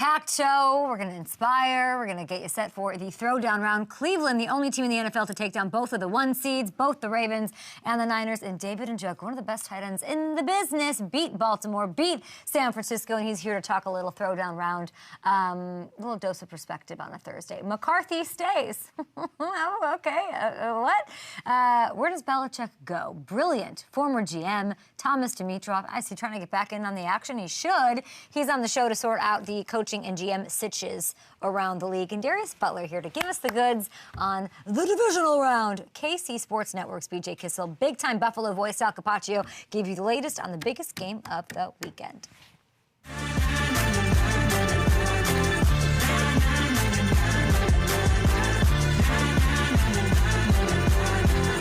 packed show. We're going to inspire. We're going to get you set for the throwdown round. Cleveland, the only team in the NFL to take down both of the 1 seeds, both the Ravens and the Niners. And David Njoku, one of the best tight ends in the business, beat Baltimore, beat San Francisco, and he's here to talk a little throwdown round. A little dose of perspective on a Thursday. McCarthy stays. Oh, okay. What? Where does Belichick go? Brilliant. Former GM Thomas Dimitroff. I see trying to get back in on the action. He should. He's on the show to sort out the coaching and GM sitches around the league. And Darius Butler here to give us the goods on the divisional round. KC Sports Network's BJ Kissel, big-time Buffalo voice SAL CAPACCIO, gave you the latest on the biggest game of the weekend.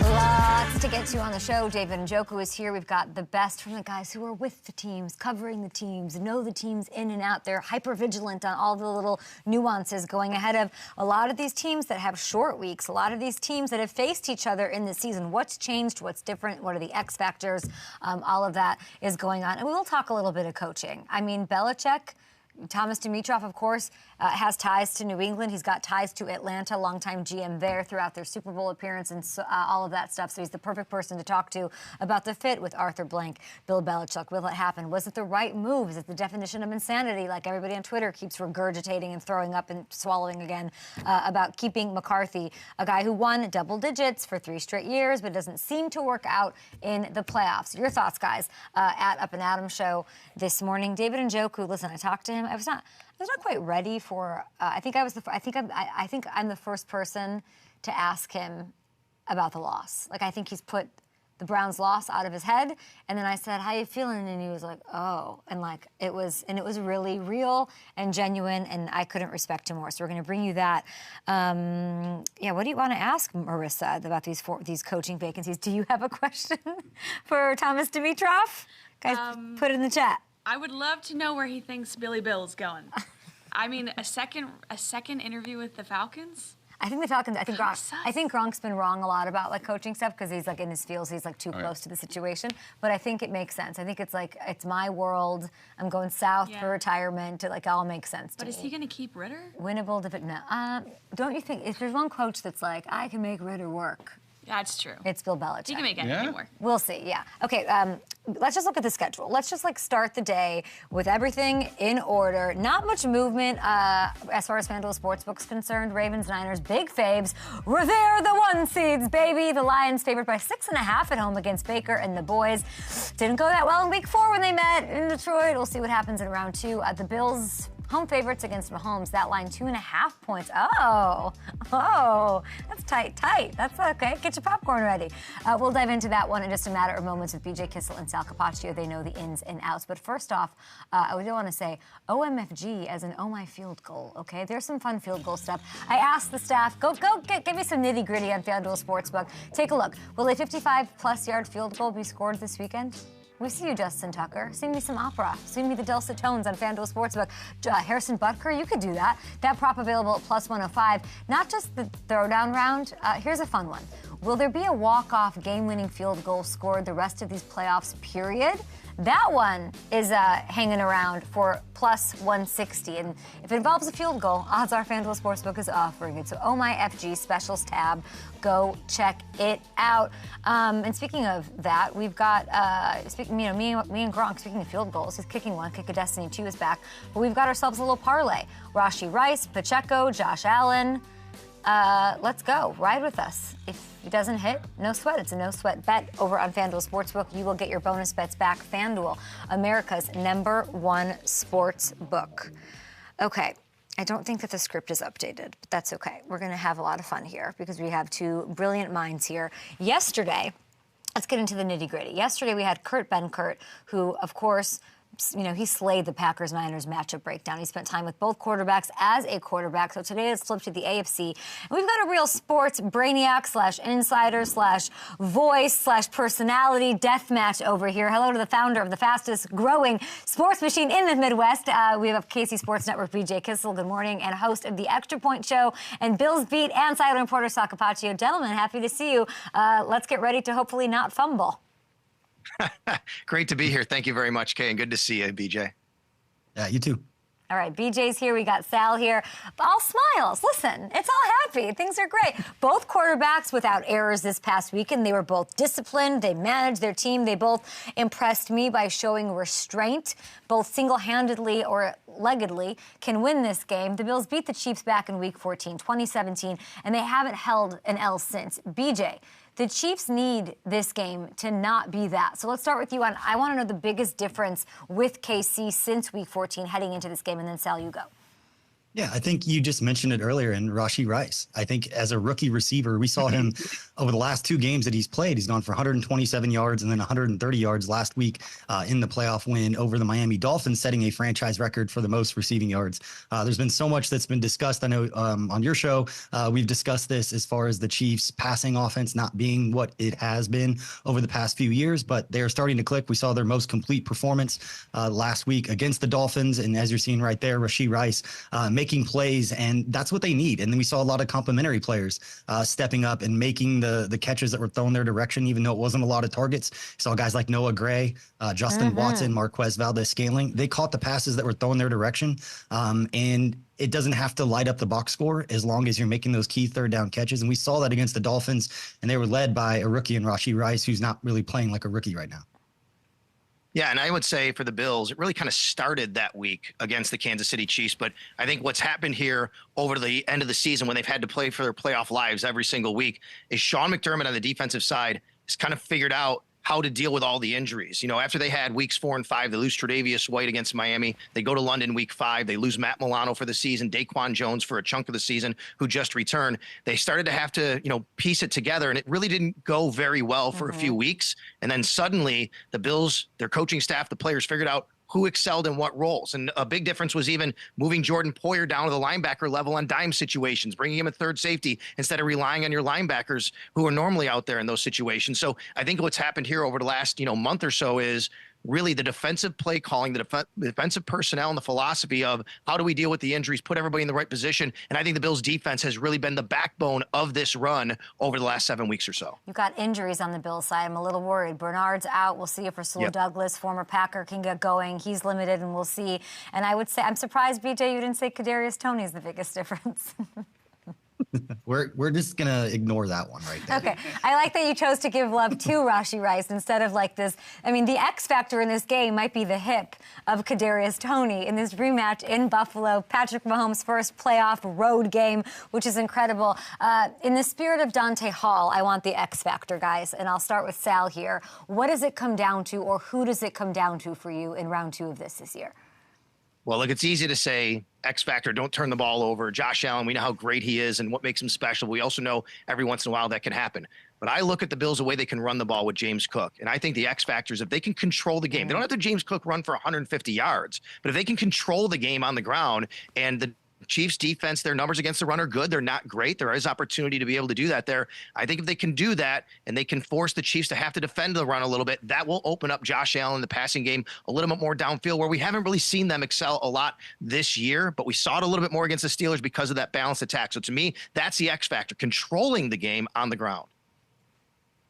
Lots to get to on the show. David Njoku is here. We've got the best from the guys who are with the teams, covering the teams, know the teams in and out. They're hyper-vigilant on all the little nuances going ahead of a lot of these teams that have short weeks, a lot of these teams that have faced each other in the season. What's changed? What's different? What are the X factors? All of that is going on. And we will talk a little bit of coaching. I mean, Belichick, Thomas Dimitroff, of course, has ties to New England. He's got ties to Atlanta, longtime GM there throughout their Super Bowl appearance and all of that stuff. So he's the perfect person to talk to about the fit with Arthur Blank, Bill Belichick. Will it happen? Was it the right move? Is it the definition of insanity, like everybody on Twitter keeps regurgitating and throwing up and swallowing again about keeping McCarthy, a guy who won double digits for 3 straight years, but doesn't seem to work out in the playoffs. Your thoughts, guys, at Up and Adam show this morning. David Njoku, listen, I talked to him. I was not quite ready for. I think I'm the first person to ask him about the loss. Like, I think he's put the Browns' loss out of his head. And then I said, "How you feeling?" And he was like, "Oh," and like it was really real and genuine, and I couldn't respect him more. So we're going to bring you that. Yeah, what do you want to ask Marissa about these coaching vacancies? Do you have a question for Thomas Dimitroff? Guys, put it in the chat. I would love to know where he thinks Billy Bill's going. I mean, a second interview with the Falcons? I think the Falcons, I think Gronk's been wrong a lot about, like, coaching stuff because he's, like, in his feels, he's, like, too close to the situation. But I think it makes sense. I think it's, like, it's my world. I'm going south for retirement. It, like, all makes sense to me. But is he going to keep Ritter? Winnable, no. Don't you think, if there's one coach that's like, I can make Ritter work. Yeah, it's true. It's Bill Belichick. He can make anything work. We'll see, yeah. Okay, let's just look at the schedule. Let's just, like, start the day with everything in order. Not much movement as far as FanDuel Sportsbook's concerned. Ravens, Niners, big faves. We're there, the 1 seeds, baby. The Lions favored by 6.5 at home against Baker and the boys. Didn't go that well in week 4 when they met in Detroit. We'll see what happens in round 2. The Bills, home favorites against Mahomes. That line, 2.5 points. Oh, that's tight. That's okay. Get your popcorn ready. We'll dive into that one in just a matter of moments with BJ Kissel and SAL CAPACCIO. They know the ins and outs. But first off, I do want to say OMFG as in oh my field goal. Okay, there's some fun field goal stuff. I asked the staff, give me some nitty gritty on FanDuel Sportsbook. Take a look. Will a 55+ yard field goal be scored this weekend? We see you, Justin Tucker. Sing me some opera. Sing me the dulcet tones on FanDuel Sportsbook. Harrison Butker, you could do that. That prop available at +105. Not just the throwdown round. Here's a fun one. Will there be a walk-off game-winning field goal scored the rest of these playoffs, period? That one is hanging around for +160. And if it involves a field goal, odds are FanDuel Sportsbook is offering it. So, oh my FG specials tab. Go check it out. And speaking of that, we've got, me and Gronk, speaking of field goals, he's kicking one, Kick of Destiny 2 is back. But we've got ourselves a little parlay. Rashee Rice, Pacheco, Josh Allen. Let's go. Ride with us. If it doesn't hit, no sweat. It's a no sweat bet over on FanDuel Sportsbook. You will get your bonus bets back. FanDuel, America's #1 sports book. Okay. I don't think that the script is updated, but that's okay. We're going to have a lot of fun here because we have 2 brilliant minds here. Yesterday, let's get into the nitty-gritty. Yesterday, we had Kurt Benkert, who, of course, he slayed the Packers-Niners matchup breakdown. He spent time with both quarterbacks as a quarterback. So today it's flipped to the AFC. And we've got a real sports brainiac / voice / personality death match over here. Hello to the founder of the fastest growing sports machine in the Midwest. We have KC Sports Network, BJ Kissel. Good morning. And host of the Extra Point Show and Bills Beat and sideline reporter SAL CAPACCIO. Gentlemen, happy to see you. Let's get ready to hopefully not fumble. Great to be here. Thank you very much, Kay, and good to see you, BJ. Yeah, you too. All right, BJ's here. We got Sal here. All smiles. Listen, it's all happy. Things are great. Both quarterbacks without errors this past weekend. They were both disciplined. They managed their team. They both impressed me by showing restraint, both single-handedly or leggedly, can win this game. The Bills beat the Chiefs back in Week 14, 2017, and they haven't held an L since. BJ, the Chiefs need this game to not be that. So let's start with you. I want to know the biggest difference with KC since Week 14 heading into this game, and then Sal, you go. Yeah, I think you just mentioned it earlier in Rashee Rice. I think as a rookie receiver, we saw him over the last 2 games that he's played. He's gone for 127 yards and then 130 yards last week in the playoff win over the Miami Dolphins, setting a franchise record for the most receiving yards. There's been so much that's been discussed. I know on your show, we've discussed this as far as the Chiefs passing offense not being what it has been over the past few years, but they're starting to click. We saw their most complete performance last week against the Dolphins. And as you're seeing right there, Rashee Rice making plays, and that's what they need. And then we saw a lot of complimentary players stepping up and making the catches that were thrown their direction, even though it wasn't a lot of targets. Saw guys like Noah Gray, Justin Watson, Marquez Valdez-Scantling. They caught the passes that were thrown their direction. And it doesn't have to light up the box score as long as you're making those key third down catches. And we saw that against the Dolphins, and they were led by a rookie in Rashee Rice, who's not really playing like a rookie right now. Yeah, and I would say for the Bills, it really kind of started that week against the Kansas City Chiefs. But I think what's happened here over the end of the season when they've had to play for their playoff lives every single week is Sean McDermott on the defensive side has kind of figured out how to deal with all the injuries. You know, after they had weeks 4 and 5, they lose Tre'Davious White against Miami. They go to London week 5. They lose Matt Milano for the season, Daquan Jones for a chunk of the season, who just returned. They started to have to, piece it together, and it really didn't go very well for a few weeks. And then suddenly the Bills, their coaching staff, the players figured out who excelled in what roles. And a big difference was even moving Jordan Poyer down to the linebacker level on dime situations, bringing him a third safety instead of relying on your linebackers who are normally out there in those situations. So I think what's happened here over the last, month or so is really the defensive play calling, the defensive personnel, and the philosophy of how do we deal with the injuries, put everybody in the right position. And I think the Bills defense has really been the backbone of this run over the last 7 weeks or so. You've got injuries on the Bills side. I'm a little worried. Bernard's out. We'll see if Rasul Douglas, former Packer, can get going. He's limited, and we'll see. And I would say, I'm surprised, BJ, you didn't say Kadarius Toney is the biggest difference. We're just going to ignore that one right there. Okay. I like that you chose to give love to Rashee Rice instead of like this. I mean, the X factor in this game might be the hip of Kadarius Toney in this rematch in Buffalo. Patrick Mahomes' first playoff road game, which is incredible. In the spirit of Dante Hall, I want the X factor, guys. And I'll start with Sal here. What does it come down to, or who does it come down to for you in round 2 of this year? Well, look, it's easy to say X factor, don't turn the ball over. Josh Allen, we know how great he is and what makes him special. We also know every once in a while that can happen. But I look at the Bills the way they can run the ball with James Cook. And I think the X factor is if they can control the game. They don't have to James Cook run for 150 yards. But if they can control the game on the ground, and the Chiefs defense, their numbers against the run are good. They're not great. There is opportunity to be able to do that there. I think if they can do that and they can force the Chiefs to have to defend the run a little bit, that will open up Josh Allen, the passing game, a little bit more downfield, where we haven't really seen them excel a lot this year, but we saw it a little bit more against the Steelers because of that balanced attack. So to me, that's the X factor, controlling the game on the ground.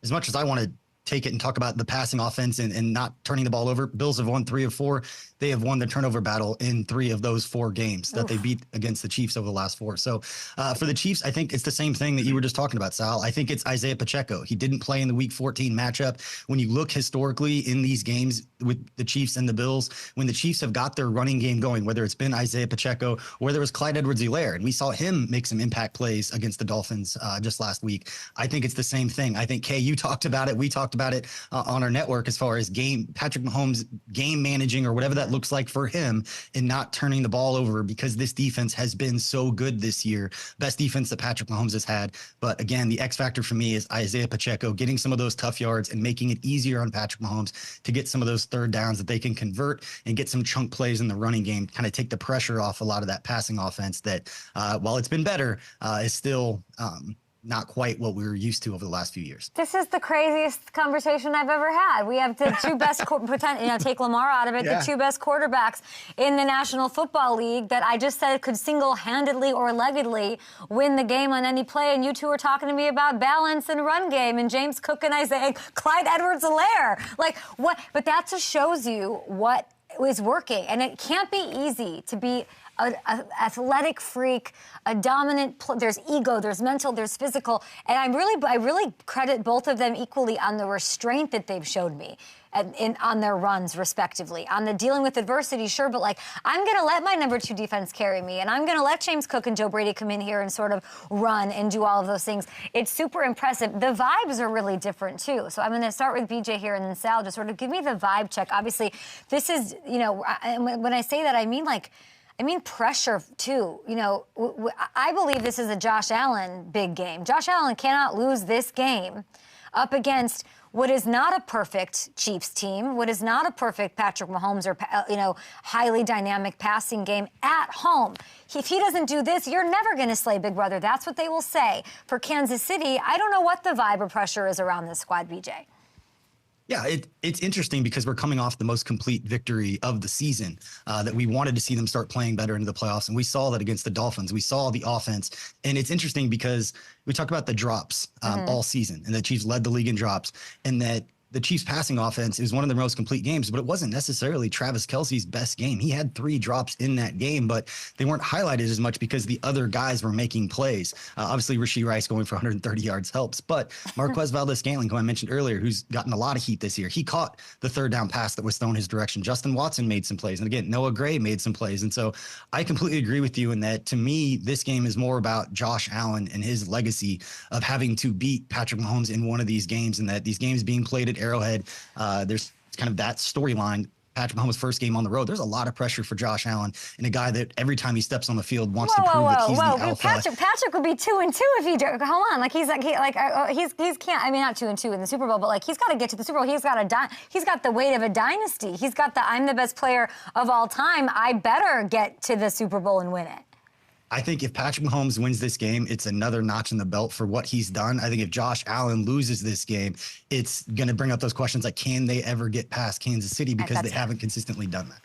As much as I want to take it and talk about the passing offense and not turning the ball over, Bills have won 3 of 4. They have won the turnover battle in 3 of those 4 games that they beat against the Chiefs over the last 4. So for the Chiefs, I think it's the same thing that you were just talking about, Sal. I think it's Isaiah Pacheco. He didn't play in the Week 14 matchup. When you look historically in these games with the Chiefs and the Bills, when the Chiefs have got their running game going, whether it's been Isaiah Pacheco or whether it was Clyde Edwards-Helaire, and we saw him make some impact plays against the Dolphins just last week. I think it's the same thing. I think, Kay, you talked about it. We talked about it on our network as far as Patrick Mahomes game managing, or whatever that looks like for him, and not turning the ball over, because this defense has been so good this year. Best defense that Patrick Mahomes has had. But again, the X factor for me is Isaiah Pacheco getting some of those tough yards and making it easier on Patrick Mahomes to get some of those third downs that they can convert and get some chunk plays in the running game, kind of take the pressure off a lot of that passing offense that, while it's been better, is still not quite what we were used to over the last few years. This is the craziest conversation I've ever had. We have the 2 best, take Lamar out of it, the 2 best quarterbacks in the National Football League that I just said could single-handedly or leggedly win the game on any play, and you 2 are talking to me about balance and run game, and James Cook and Clyde Edwards-Helaire. Like, what? But that just shows you what is working. And it can't be easy to be an athletic freak, a dominant. There's ego, there's mental, there's physical, and I really credit both of them equally on the restraint that they've showed me. On their runs, respectively. On the dealing with adversity, sure, but like, I'm going to let my number 2 defense carry me, and I'm going to let James Cook and Joe Brady come in here and sort of run and do all of those things. It's super impressive. The vibes are really different, too. So I'm going to start with BJ here, and then Sal, just sort of give me the vibe check. Obviously, this is, you know, when I say that, I mean pressure, too. You know, I believe this is a Josh Allen big game. Josh Allen cannot lose this game up against what is not a perfect Chiefs team, what is not a perfect Patrick Mahomes or, you know, highly dynamic passing game at home. If he doesn't do this, you're never going to slay Big Brother. That's what they will say. For Kansas City, I don't know what the vibe or pressure is around this squad, BJ. Yeah, it's interesting because we're coming off the most complete victory of the season, that we wanted to see them start playing better into the playoffs. And we saw that against the Dolphins. We saw the offense. And it's interesting because we talked about the drops all season, and the Chiefs led the league in drops, and that the Chiefs passing offense is one of their most complete games, but it wasn't necessarily Travis Kelce's best game. He had 3 drops in that game, but they weren't highlighted as much because the other guys were making plays. Obviously, Rashee Rice going for 130 yards helps, but Marquez Valdes-Scantling, who I mentioned earlier, who's gotten a lot of heat this year, he caught the 3rd down pass that was thrown his direction. Justin Watson made some plays, and again, Noah Gray made some plays. And so I completely agree with you in that, to me, this game is more about Josh Allen and his legacy of having to beat Patrick Mahomes in one of these games, and that these games being played at Arrowhead, there's kind of that storyline. Patrick Mahomes' first game on the road, there's a lot of pressure for Josh Allen, and a guy that every time he steps on the field wants to prove that he's the alpha. Patrick would be 2-2 if he hold on. Like he's can't. I mean, not 2-2 in the Super Bowl, but like he's got to get to the Super Bowl. He's got the weight of a dynasty. He's got the I'm the best player of all time. I better get to the Super Bowl and win it. I think if Patrick Mahomes wins this game, it's another notch in the belt for what he's done. I think if Josh Allen loses this game, it's going to bring up those questions like, can they ever get past Kansas City, because they haven't consistently done that.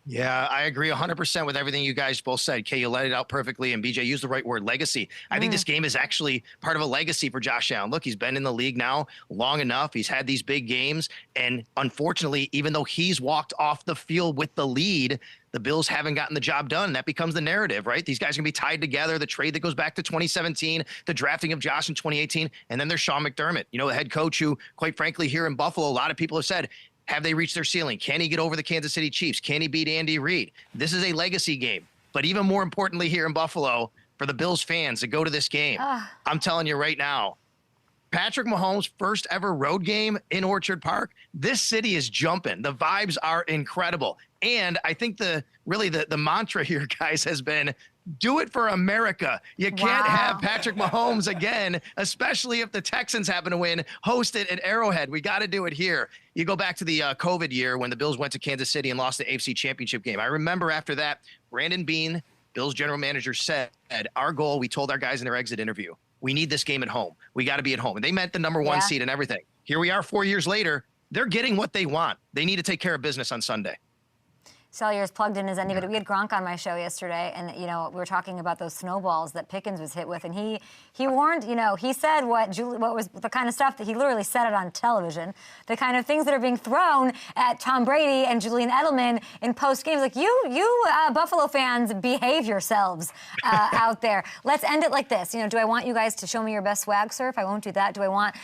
Yeah, I agree 100% with everything you guys both said. Kay, you let it out perfectly, and BJ used the right word, legacy. I think this game is actually part of a legacy for Josh Allen. Look, he's been in the league now long enough. He's had these big games, and unfortunately, even though he's walked off the field with the lead, the Bills haven't gotten the job done. That becomes the narrative, right? These guys are going to be tied together. The trade that goes back to 2017, the drafting of Josh in 2018, and then there's Sean McDermott, you know, the head coach who, quite frankly, here in Buffalo, a lot of people have said, have they reached their ceiling? Can he get over the Kansas City Chiefs? Can he beat Andy Reid? This is a legacy game. But even more importantly here in Buffalo, for the Bills fans that go to this game, I'm telling you right now, Patrick Mahomes' first ever road game in Orchard Park, this city is jumping. The vibes are incredible. And I think the mantra here, guys, has been, do it for America. You can't have Patrick Mahomes again, especially if the Texans happen to win, host it at Arrowhead. We got to do it here. You go back to the COVID year when the Bills went to Kansas City and lost the AFC Championship game. I remember after that, Brandon Beane, Bills general manager, said, our goal, we told our guys in their exit interview, we need this game at home. We got to be at home. And they meant the number 1 seed and everything. Here we are 4 years later. They're getting what they want. They need to take care of business on Sunday. Sal, you're as plugged in as anybody. We had Gronk on my show yesterday, and, you know, we were talking about those snowballs that Pickens was hit with, and he warned, you know, he said what was the kind of stuff that he literally said it on television, the kind of things that are being thrown at Tom Brady and Julian Edelman in post games. Like, you Buffalo fans, behave yourselves out there. Let's end it like this. You know, do I want you guys to show me your best swag surf? I won't do that. Do I want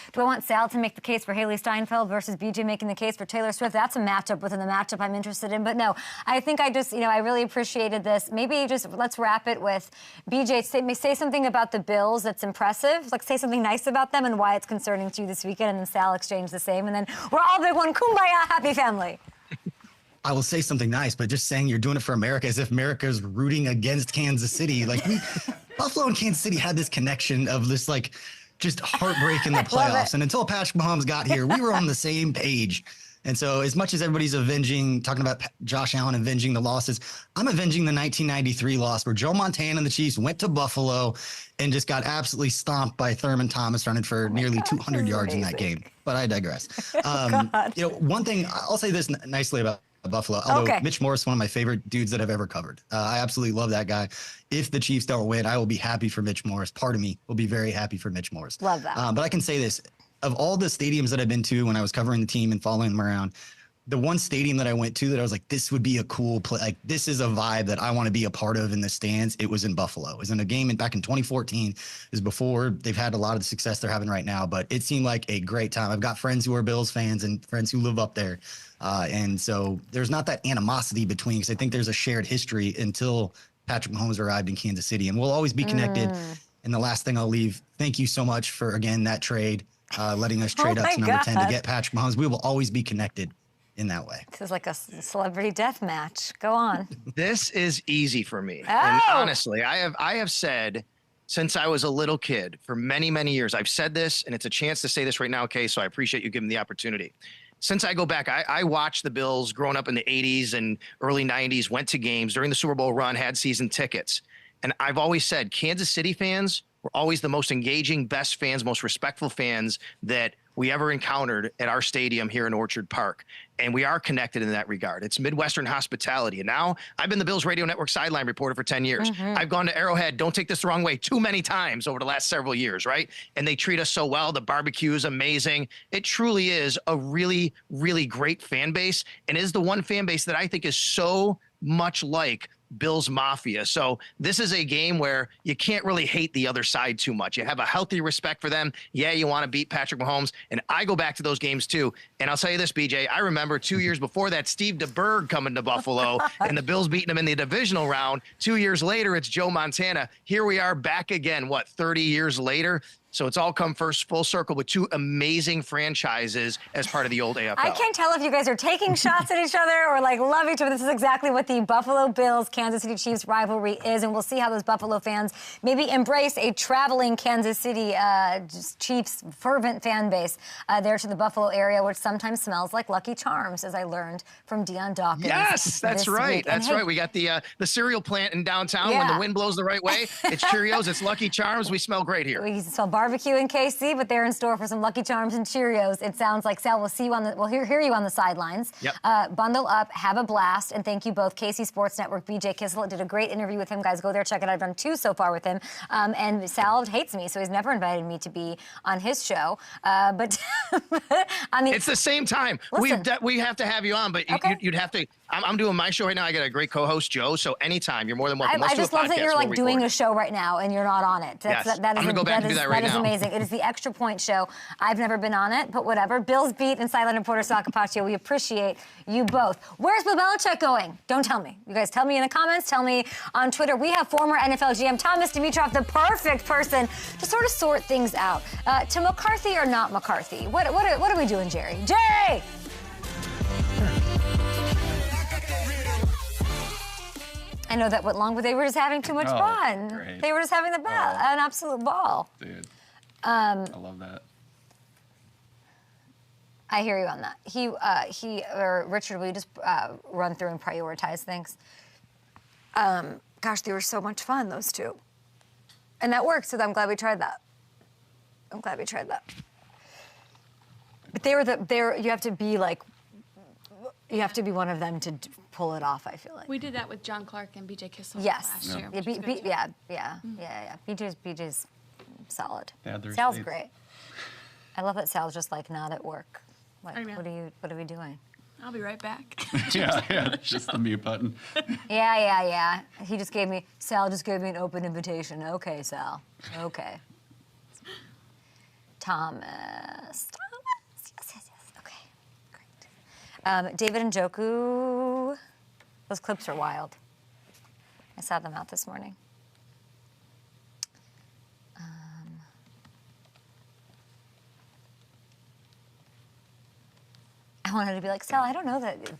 Sal to make the case for Haley Steinfeld versus BJ making the case for Taylor Swift? That's a matchup within the matchup I'm interested in. But no, I think I just, you know, I really appreciated this. Maybe just let's wrap it with BJ. Say something about the Bills that's impressive. Like, say something nice about them and why it's concerning to you this weekend. And then Sal exchange the same. And then we're all big one. Kumbaya, happy family. I will say something nice, but just saying you're doing it for America as if America's rooting against Kansas City. Like, Buffalo and Kansas City had this connection of this, like, just heartbreak in the playoffs. And until Patrick Mahomes got here, we were on the same page. And so as much as everybody's talking about Josh Allen avenging the losses, I'm avenging the 1993 loss where Joe Montana and the Chiefs went to Buffalo and just got absolutely stomped by Thurman Thomas, running for nearly 200 yards in that game. But I digress. You know, one thing, I'll say this nicely about Buffalo, although Mitch Morse is one of my favorite dudes that I've ever covered. I absolutely love that guy. If the Chiefs don't win, I will be happy for Mitch Morse. Part of me will be very happy for Mitch Morse. Love that. But I can say this. Of all the stadiums that I've been to when I was covering the team and following them around, the one stadium that I went to that I was like, this would be a cool play. Like, this is a vibe that I want to be a part of in the stands. It was in Buffalo. It was in a game back in 2014. It was before they've had a lot of the success they're having right now, but it seemed like a great time. I've got friends who are Bills fans and friends who live up there. And so there's not that animosity between, because I think there's a shared history until Patrick Mahomes arrived in Kansas City, and we'll always be connected. And the last thing I'll leave, thank you so much for, again, that trade, letting us trade up to number 10 to get Patrick Mahomes. We will always be connected in that way. This is like a celebrity death match. Go on. This is easy for me. Oh. And honestly, I have said since I was a little kid for many, many years, I've said this, and it's a chance to say this right now, okay? So I appreciate you giving the opportunity. Since I go back, I watched the Bills growing up in the 80s and early 90s, went to games during the Super Bowl run, had season tickets. And I've always said Kansas City fans were always the most engaging, best fans, most respectful fans that we ever encountered at our stadium here in Orchard Park. And we are connected in that regard. It's Midwestern hospitality. And now I've been the Bills Radio Network sideline reporter for 10 years. I've gone to Arrowhead, don't take this the wrong way, too many times over the last several years, right? And they treat us so well. The barbecue is amazing. It truly is a really, really great fan base, and is the one fan base that I think is so much like Bills Mafia. So this is a game where you can't really hate the other side too much. You have a healthy respect for them. Yeah, you want to beat Patrick Mahomes. And I go back to those games too. And I'll tell you this, BJ, I remember 2 years before that, Steve DeBerg coming to Buffalo and the Bills beating him in the divisional round. 2 years later, it's Joe Montana. Here we are back again, 30 years later? So it's all come first full circle with two amazing franchises as part of the old AFL. I can't tell if you guys are taking shots at each other or like love each other. This is exactly what the Buffalo Bills Kansas City Chiefs rivalry is, and we'll see how those Buffalo fans maybe embrace a traveling Kansas City Chiefs fervent fan base there to the Buffalo area, which sometimes smells like Lucky Charms, as I learned from Dion Dawkins. Yes, that's right. That's right. We got the cereal plant in downtown. When the wind blows the right way, it's Cheerios, it's Lucky Charms. We smell great here. We smell barbecue in KC, but they're in store for some Lucky Charms and Cheerios. It sounds like, Sal, we'll hear you on the sidelines. Yep. Bundle up, have a blast, and thank you both. KC Sports Network, BJ Kissel did a great interview with him. Guys, go there, check it out. I've done 2 so far with him. And Sal hates me, so he's never invited me to be on his show. But it's the same time. Listen, we have to have you on, but you'd have to. I'm doing my show right now. I got a great co-host, Joe. So anytime, you're more than welcome. I just love that you're like doing a show right now and you're not on it. Yes. I'm going to go back and do that right now. That is amazing. It is the Extra Point Show. I've never been on it, but whatever. Bills Beat and sideline reporter SAL CAPACCIO, we appreciate you both. Where's Bill Belichick going? Don't tell me. You guys tell me in the comments. Tell me on Twitter. We have former NFL GM Thomas Demitroff, the perfect person to sort of sort things out. To McCarthy or not McCarthy? What are we doing, Jerry? Jerry! I know that went long, but they were just having too much fun. Great. They were just having an absolute ball. Dude, I love that. I hear you on that. Richard, will you just run through and prioritize things? Gosh, they were so much fun, those two. And that worked, so I'm glad we tried that. But you have to be like, you have to be one of them to pull it off, I feel like. We did that with John Clark and BJ Kissel last year. Yeah. BJ's solid. Yeah, Sal's great. I love that Sal's just like not at work. Like, I know. what are we doing? I'll be right back. yeah, it's just the mute button. Yeah. Sal just gave me an open invitation. Okay, Sal. Okay. Thomas. Yes. Okay, great. David and Njoku, those clips are wild. I saw them out this morning. I wanted to be like, Sal, I don't know that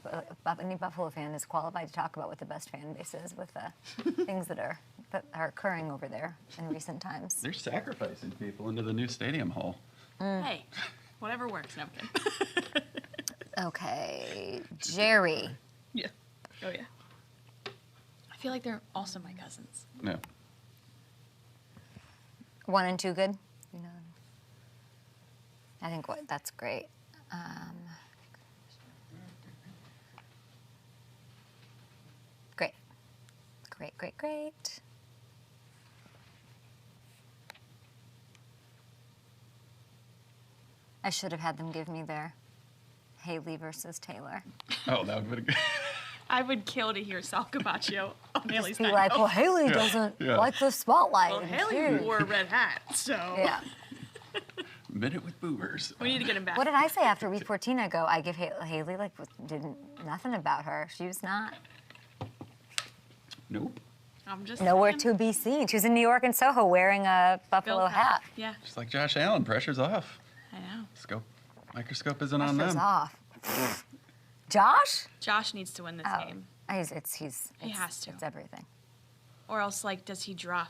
any Buffalo fan is qualified to talk about what the best fan base is with things that are occurring over there in recent times. They're sacrificing people into the new stadium hall. Hey, whatever works. No, I'm kidding. Okay, Jerry. Yeah. Oh, yeah. I feel like they're also my cousins. No. 1 and 2 good? I think that's great. Great. I should have had them give me their Haley versus Taylor. Oh, that would be good. I would kill to hear Sal Capaccio on Haley's Be night. like, well, Haley doesn't like the spotlight. Well, Haley wore a red hat, so Yeah. Minute with boobers. we need to get him back. What did I say after week 14? I give Haley, like, didn't, nothing about her. She was not Nope. I'm just nowhere saying. to be seen. She was in New York and Soho wearing a buffalo Bill hat. Yeah, Just like Josh Allen, pressure's off. I know. Microscope isn't on Pressure's them. off. Josh? Josh needs to win this Oh, game, he has to. It's everything. or else like does he drop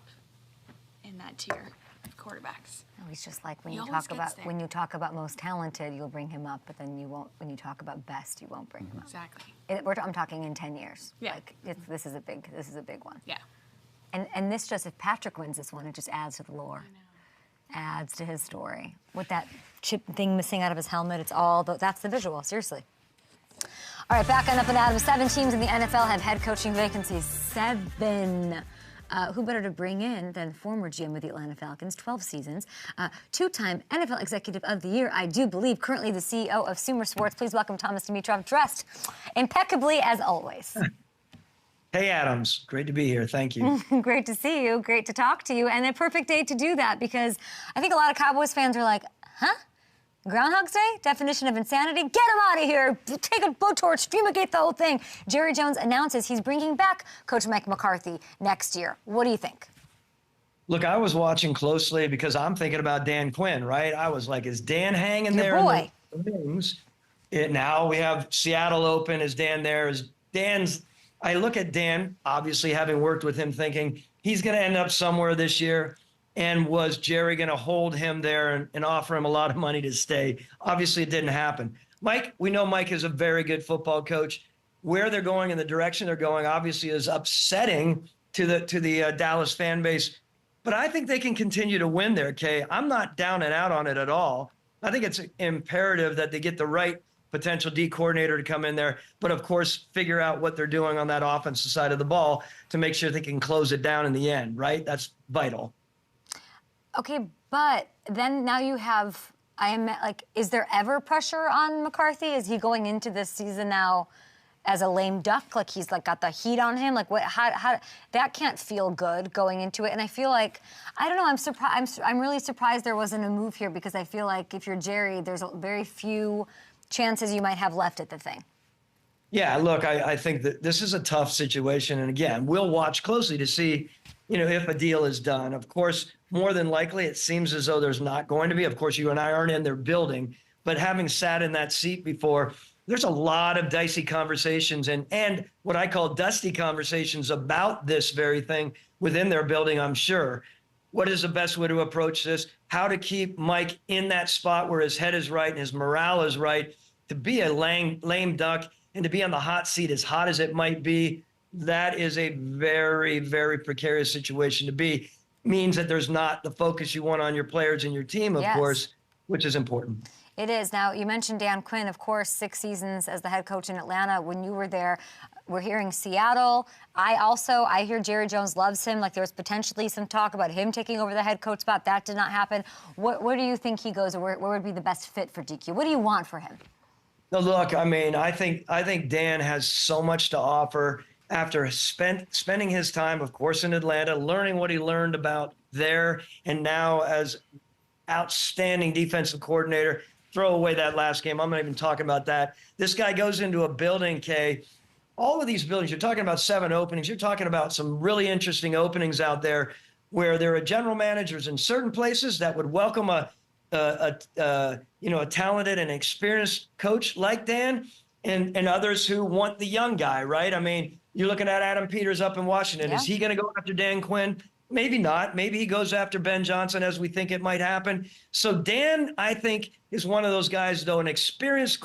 in that tier of quarterbacks? No, he's just like when He you always talk gets about there. when you talk about most talented, you'll bring him up, but then you won't. When you talk about best, you won't bring him up. Exactly. I'm talking in 10 years. Yeah. Like this is a big one. Yeah. And this just, if Patrick wins this one, it just adds to the lore. Adds to his story. With that chip thing missing out of his helmet, that's the visual, seriously. All right, back on Up and Adam. 7 teams in the NFL have head coaching vacancies. 7. Who better to bring in than former GM of the Atlanta Falcons, 12 seasons, 2-time NFL Executive of the Year, I do believe, currently the CEO of Sumer Sports. Please welcome Thomas Demitrov, dressed impeccably as always. Hey, Adams. Great to be here. Thank you. Great to see you. Great to talk to you. And a perfect day to do that because I think a lot of Cowboys fans are like, huh? Groundhog's Day? Definition of insanity? Get him out of here. Take a blowtorch, fumigate the whole thing. Jerry Jones announces he's bringing back Coach Mike McCarthy next year. What do you think? Look, I was watching closely because I'm thinking about Dan Quinn, right? I was like, is Dan hanging Your there boy. in the wings? Now we have Seattle open. Is Dan there? I look at Dan, obviously having worked with him, thinking he's going to end up somewhere this year. And was Jerry going to hold him there and offer him a lot of money to stay? Obviously, it didn't happen. We know Mike is a very good football coach. Where they're going and the direction they're going, obviously, is upsetting to the Dallas fan base. But I think they can continue to win there, Kay. I'm not down and out on it at all. I think it's imperative that they get the right potential D coordinator to come in there, but of course, figure out what they're doing on that offensive side of the ball to make sure they can close it down in the end, right? That's vital. Okay, but then now you have, is there ever pressure on McCarthy? Is he going into this season now as a lame duck? Like he's got the heat on him? Like how that can't feel good going into it. And I feel like, I don't know, I'm surprised. I'm really surprised there wasn't a move here because I feel like if you're Jerry, there's very few chances you might have left at the thing. Yeah, look, I think that this is a tough situation. And again, we'll watch closely to see, if a deal is done. Of course, more than likely, it seems as though there's not going to be. Of course, you and I aren't in their building, but having sat in that seat before, there's a lot of dicey conversations and what I call dusty conversations about this very thing within their building, I'm sure. What is the best way to approach this? How to keep Mike in that spot where his head is right and his morale is right, to be a lame duck and to be on the hot seat as hot as it might be. That is a very, very precarious situation to be. Means that there's not the focus you want on your players and your team, of course, which is important. It is. Now, you mentioned Dan Quinn, of course, 6 seasons as the head coach in Atlanta. When you were there, we're hearing Seattle. I hear Jerry Jones loves him. Like there's potentially some talk about him taking over the head coach spot. That did not happen. Where do you think he goes, or where would be the best fit for DQ? What do you want for him? No, look, I think Dan has so much to offer after spending his time, of course, in Atlanta, learning what he learned about there, and now as outstanding defensive coordinator. Throw away that last game. I'm not even talking about that. This guy goes into a building, Kay. All of these buildings, you're talking about 7 openings. You're talking about some really interesting openings out there where there are general managers in certain places that would welcome a talented and experienced coach like Dan, and others who want the young guy, right? I mean, you're looking at Adam Peters up in Washington. Yeah. Is he going to go after Dan Quinn? Maybe not. Maybe he goes after Ben Johnson, as we think it might happen. So Dan, I think, is one of those guys, though, an experienced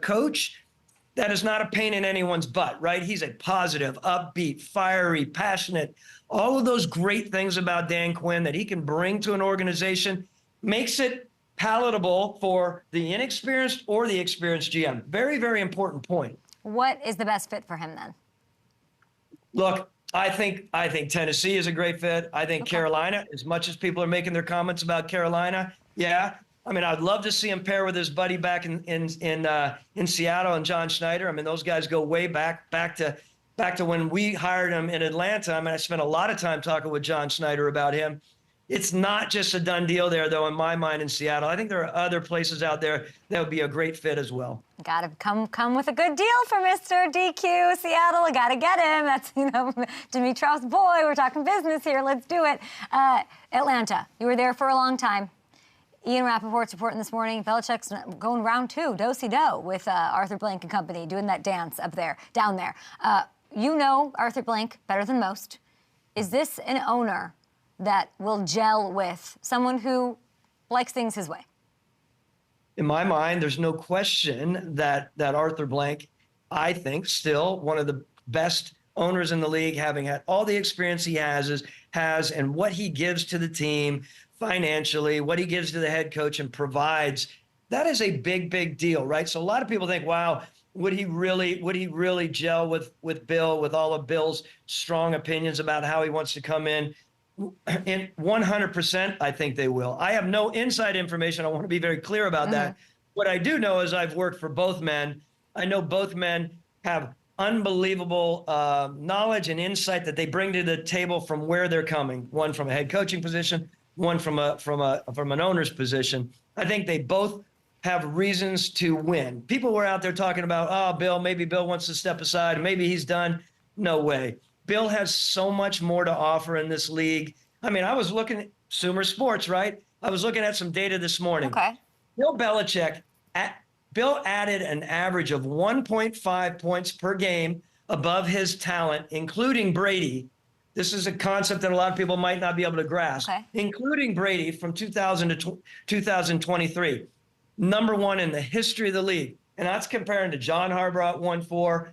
coach that is not a pain in anyone's butt, right? He's a positive, upbeat, fiery, passionate, all of those great things about Dan Quinn that he can bring to an organization, makes it palatable for the inexperienced or the experienced GM. Very, very important point. What is the best fit for him then? Look, I think Tennessee is a great fit. I think Carolina, as much as people are making their comments about Carolina, yeah, I mean, I'd love to see him pair with his buddy back in Seattle and John Schneider. I mean, those guys go way back to when we hired him in Atlanta. I mean, I spent a lot of time talking with John Schneider about him. It's not just a done deal there, though, in my mind, in Seattle. I think there are other places out there that would be a great fit as well. Got to come with a good deal for Mr. DQ Seattle. I got to get him. That's, Dimitroff's boy. We're talking business here. Let's do it. Atlanta, you were there for a long time. Ian Rappaport's reporting this morning, Belichick's going round 2, do-si-do, with Arthur Blank and company, doing that dance down there. You know Arthur Blank better than most. Is this an owner that will gel with someone who likes things his way? In my mind, there's no question that Arthur Blank, I think, still one of the best owners in the league, having had all the experience he has and what he gives to the team financially, what he gives to the head coach and provides. That is a big, big deal, right? So a lot of people think, wow, would he really gel with Bill, with all of Bill's strong opinions about how he wants to come in? And 100%, I think they will. I have no inside information. I want to be very clear about that. What I do know is I've worked for both men. I know both men have unbelievable knowledge and insight that they bring to the table from where they're coming. One from a head coaching position, one from an owner's position. I think they both have reasons to win. People were out there talking about, maybe Bill wants to step aside. Maybe he's done. No way. Bill has so much more to offer in this league. I mean, I was looking at Sumer Sports, right? I was looking at some data this morning. Okay. Bill Belichick, Bill added an average of 1.5 points per game above his talent, including Brady. This is a concept that a lot of people might not be able to grasp, including Brady from 2000 to 2023. Number 1 in the history of the league. And that's comparing to John Harbaugh at 1.4,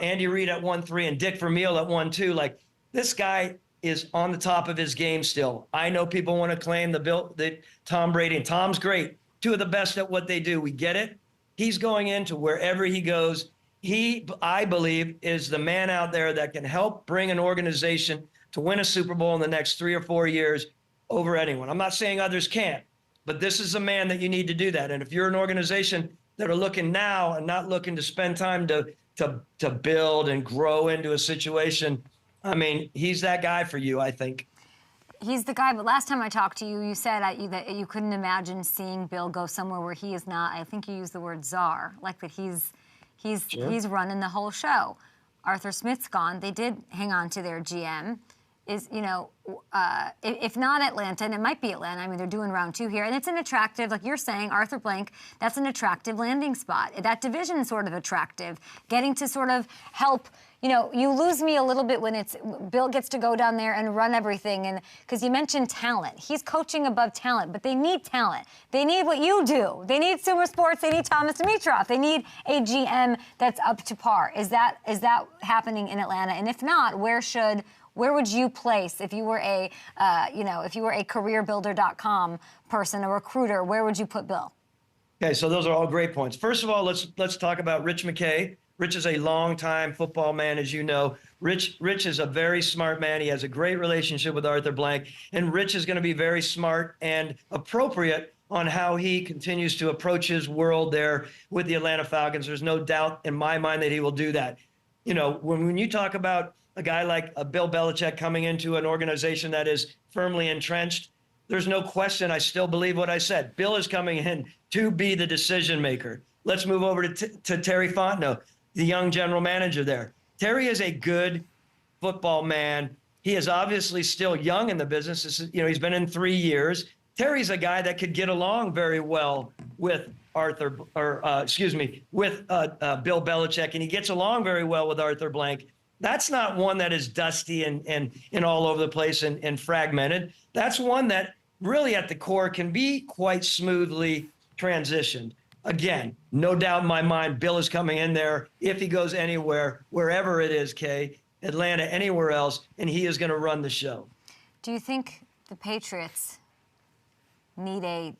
Andy Reid at 1.3, and Dick Vermeil at 1.2. Like, this guy is on the top of his game still. I know people want to claim the Tom Brady, and Tom's great. 2 of the best at what they do. We get it. He's going into wherever he goes. He, I believe, is the man out there that can help bring an organization to win a Super Bowl in the next 3 or 4 years over anyone. I'm not saying others can't, but this is a man that you need to do that. And if you're an organization that are looking now and not looking to spend time to build and grow into a situation, I mean, he's that guy for you, I think. He's the guy, but last time I talked to you, you said that you couldn't imagine seeing Bill go somewhere where he is not, I think you used the word czar, like that he's running the whole show. Arthur Smith's gone. They did hang on to their GM. If not Atlanta, and it might be Atlanta, I mean, they're doing round 2 here, and it's an attractive, like you're saying, Arthur Blank, that's an attractive landing spot. That division is sort of attractive. Getting to sort of help, you lose me a little bit when it's Bill gets to go down there and run everything, and because you mentioned talent. He's coaching above talent, but they need talent. They need what you do. They need Sumer Sports. They need Thomas Dimitroff. They need a GM that's up to par. Is that happening in Atlanta? And if not, where would you place if you were a careerbuilder.com person, a recruiter? Where would you put Bill? Okay, so those are all great points. First of all, let's talk about Rich McKay. Rich is a longtime football man, as you know. Rich is a very smart man. He has a great relationship with Arthur Blank, and Rich is going to be very smart and appropriate on how he continues to approach his world there with the Atlanta Falcons. There's no doubt in my mind that he will do that. When you talk about a guy like Bill Belichick coming into an organization that is firmly entrenched, there's no question. I still believe what I said. Bill is coming in to be the decision maker. Let's move over to Terry Fontenot, the young general manager there. Terry is a good football man. He is obviously still young in the business. He's been in 3 years. Terry's a guy that could get along very well with Bill Belichick, and he gets along very well with Arthur Blank. That's not one that is dusty and all over the place and fragmented. That's one that really at the core can be quite smoothly transitioned. Again, no doubt in my mind, Bill is coming in there if he goes anywhere, wherever it is, Kay, Atlanta, anywhere else, and he is going to run the show. Do you think the Patriots need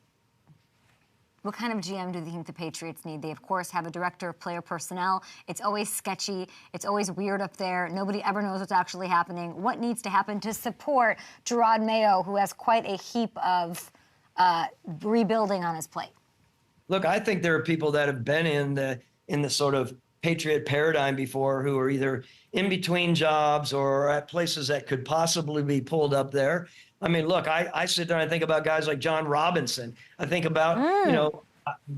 what kind of GM do you think the Patriots need? They, of course, have a director of player personnel. It's always sketchy. It's always weird up there. Nobody ever knows what's actually happening. What needs to happen to support Gerard Mayo, who has quite a heap of rebuilding on his plate? Look, I think there are people that have been in the sort of Patriot paradigm before who are either in between jobs or at places that could possibly be pulled up there. I mean, look, I sit there and I think about guys like John Robinson. I think about,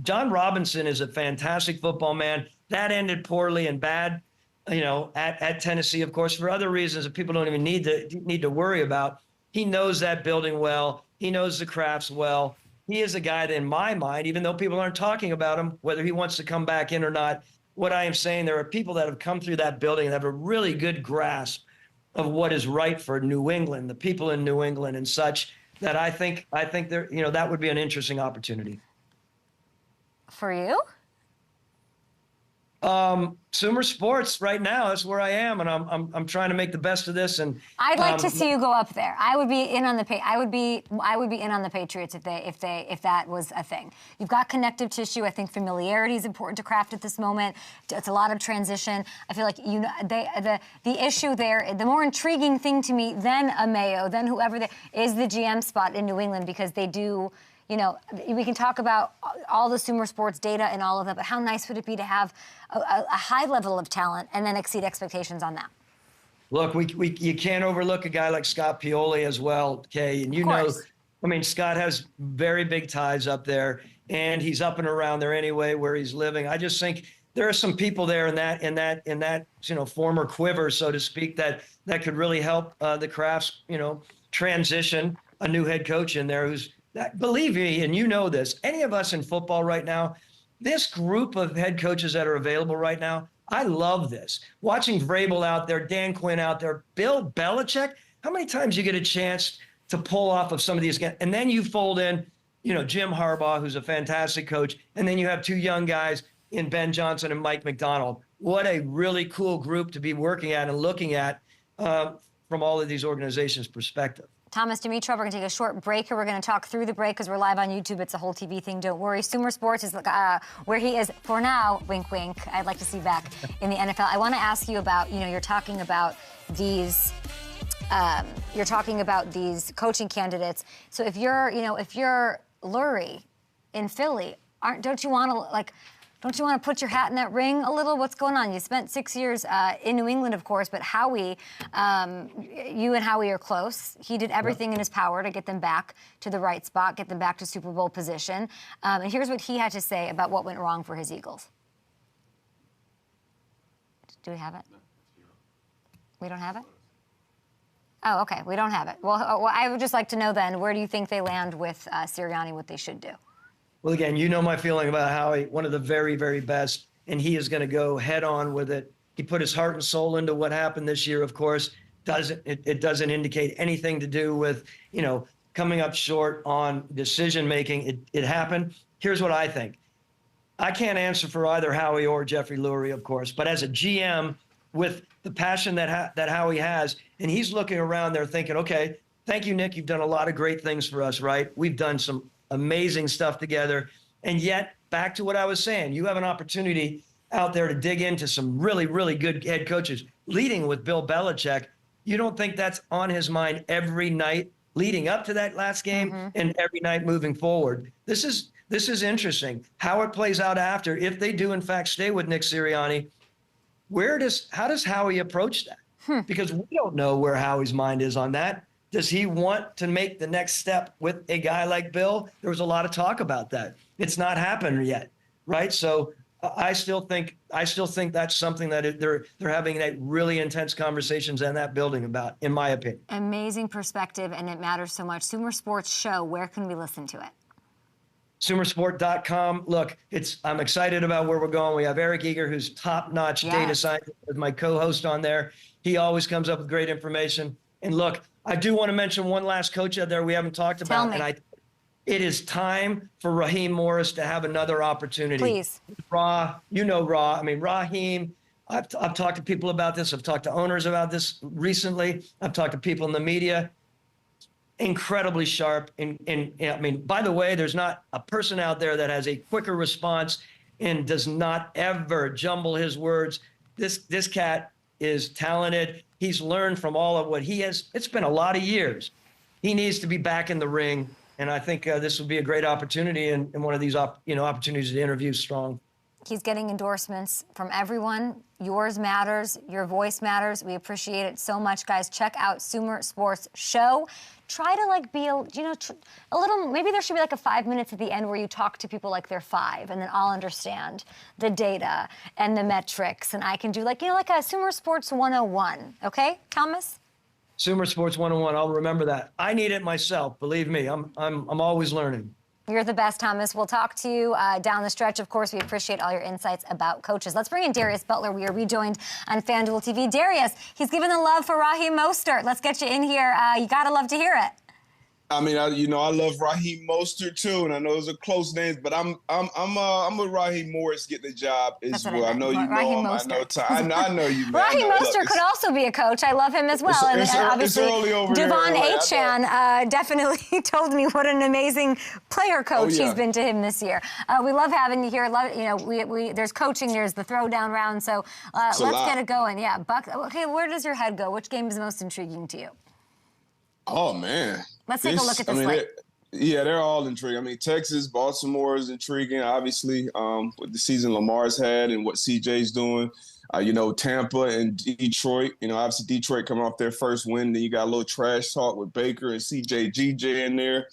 John Robinson is a fantastic football man. That ended poorly and bad, at Tennessee, of course, for other reasons that people don't even need to worry about. He knows that building well. He knows the crafts well. He is a guy that, in my mind, even though people aren't talking about him, whether he wants to come back in or not, what I am saying, there are people that have come through that building and have a really good grasp of what is right for New England, the people in New England and such, that I think there, that would be an interesting opportunity. For you? Sumer Sports right now, that's where I am, and I'm trying to make the best of this. And I'd like to see you go up there. I would be in on the I would be in on the Patriots if that was a thing. You've got connective tissue. I think familiarity is important to craft at this moment. It's a lot of transition. I feel like the issue there, the more intriguing thing to me than a Mayo, than whoever is the GM spot in New England, because they do. We can talk about all the Sumer Sports data and all of that, but how nice would it be to have a high level of talent and then exceed expectations on that? Look, you can't overlook a guy like Scott Pioli as well, Kay. And Scott has very big ties up there, and he's up and around there anyway where he's living. I just think there are some people there in that former quiver, so to speak, that could really help the Crafts, transition a new head coach in there who's. Believe me, and this, any of us in football right now, this group of head coaches that are available right now, I love this. Watching Vrabel out there, Dan Quinn out there, Bill Belichick, how many times you get a chance to pull off of some of these guys? And then you fold in, Jim Harbaugh, who's a fantastic coach, and then you have two young guys in Ben Johnson and Mike McDonald. What a really cool group to be working at and looking at from all of these organizations' perspective. Thomas Dimitrov, we're going to take a short break, and we're going to talk through the break because we're live on YouTube. It's a whole TV thing. Don't worry. Sumer Sports is where he is for now. Wink, wink. I'd like to see back in the NFL. I want to ask you about, you're talking about these coaching candidates. So if you're Lurie in Philly, don't you want to put your hat in that ring a little? What's going on? You spent 6 years in New England, of course, but Howie, you and Howie are close. He did everything in his power to get them back to the right spot, get them back to Super Bowl position. And here's what he had to say about what went wrong for his Eagles. Do we have it? We don't have it? Oh, okay. We don't have it. Well, I would just like to know then, where do you think they land with Sirianni, what they should do? Well, again, my feeling about Howie, one of the very, very best, and he is going to go head on with it. He put his heart and soul into what happened this year, of course. It doesn't indicate anything to do with, coming up short on decision-making. It happened. Here's what I think. I can't answer for either Howie or Jeffrey Lurie, of course, but as a GM with the passion that Howie has, and he's looking around there thinking, okay, thank you, Nick. You've done a lot of great things for us, right? We've done some amazing stuff together. And yet, back to what I was saying, you have an opportunity out there to dig into some really, really good head coaches, leading with Bill Belichick. You don't think that's on his mind every night leading up to that last game and every night moving forward? This is interesting. How it plays out after, if they do in fact stay with Nick Sirianni, how does Howie approach that? Because we don't know where Howie's mind is on that. Does he want to make the next step with a guy like Bill? There was a lot of talk about that. It's not happened yet, right? So I still think that's something that they're having that really intense conversations in that building about, in my opinion. Amazing perspective, and it matters so much. Sumer Sports Show, where can we listen to it? Sumersport.com. Look, I'm excited about where we're going. We have Eric Eager, who's top-notch data scientist, with my co-host on there. He always comes up with great information. And look, I do want to mention one last coach out there we haven't talked about. And it is time for Raheem Morris to have another opportunity. Please. Raheem, I've talked to people about this. I've talked to owners about this recently. I've talked to people in the media. Incredibly sharp. By the way, there's not a person out there that has a quicker response and does not ever jumble his words. This cat is talented. He's learned from all of what he has. It's been a lot of years. He needs to be back in the ring And I think this would be a great opportunity and one of these opportunities to interview Strong. He's getting endorsements from everyone. Yours matters. Your voice matters. We appreciate it so much, guys. Check out Sumer Sports Show. Try to be a little, maybe there should be like a 5 minutes at the end where you talk to people like they're 5 and then I'll understand the data and the metrics. And I can do like a Sumer Sports 101. Okay, Thomas? Sumer Sports 101. I'll remember that. I need it myself. Believe me, I'm always learning. You're the best, Thomas. We'll talk to you down the stretch. Of course, we appreciate all your insights about coaches. Let's bring in Darius Butler. We are rejoined on FanDuel TV. Darius, he's giving the love for Raheem Mostert. Let's get you in here. You gotta love to hear it. I mean, I love Raheem Mostert too, and I know those are close names, but I'm with Raheem Morris get the job as well. I know you know him. I know you. Man. Raheem Mostert could also be a coach. I love him as well. Obviously, Devon Achane definitely told me what an amazing player coach he's been to him this year. We love having you here. There's coaching, there's the throwdown round, so let's get it going. Yeah, Buck. Okay, where does your head go? Which game is most intriguing to you? Oh man. Let's take a look at this slate. They're all intriguing. I mean, Texas, Baltimore is intriguing, obviously, with the season Lamar's had and what CJ's doing. Tampa and Detroit. Obviously Detroit coming off their first win. Then you got a little trash talk with Baker and CJ, GJ in there.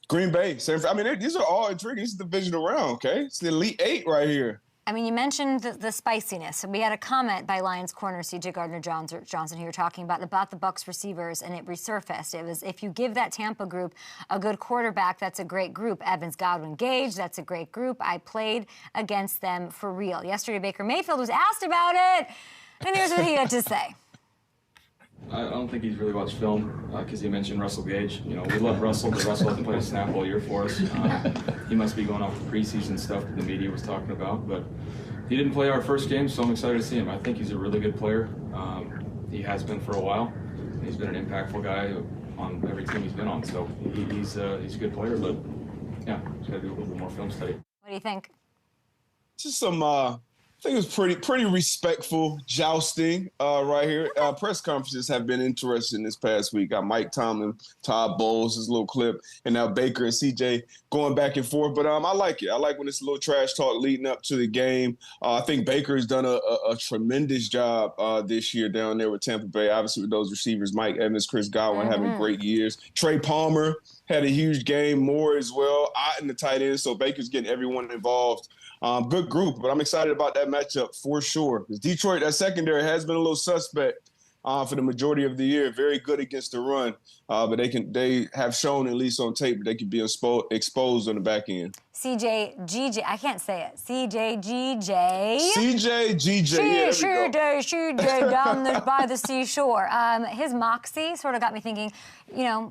Green Bay, these are all intriguing. This is the divisional round, okay? It's the Elite 8 right here. I mean, you mentioned the spiciness. We had a comment by Lions corner C.J. Gardner-Johnson who you're talking about the Bucs receivers, and it resurfaced. It was, if you give that Tampa group a good quarterback, that's a great group. Evans, Godwin, Gage, that's a great group. I played against them for real. Yesterday, Baker Mayfield was asked about it, and here's what he had to say. I don't think he's really watched film because he mentioned Russell Gage. We love Russell, but Russell hasn't played a snap all year for us. He must be going off the preseason stuff that the media was talking about, but he didn't play our first game, so I'm excited to see him. I think he's a really good player. He has been for a while. He's been an impactful guy on every team he's been on, so he's a good player, but yeah, he's got to do a little bit more film study. What do you think? Just some I think it was pretty respectful jousting right here. Press conferences have been interesting this past week. Got Mike Tomlin, Todd Bowles, his little clip, and now Baker and CJ going back and forth. But I like it. I like when it's a little trash talk leading up to the game. I think Baker has done a tremendous job this year down there with Tampa Bay. Obviously with those receivers, Mike Evans, Chris Godwin having great years. Trey Palmer had a huge game, Moore as well, out in the tight end. So Baker's getting everyone involved. Good group, but I'm excited about that matchup for sure. Because Detroit, that secondary has been a little suspect for the majority of the year. Very good against the run, but they have shown, at least on tape, that they can be exposed on the back end. CJ, I can't say it. CJ, CJ down there by the seashore. His moxie sort of got me thinking,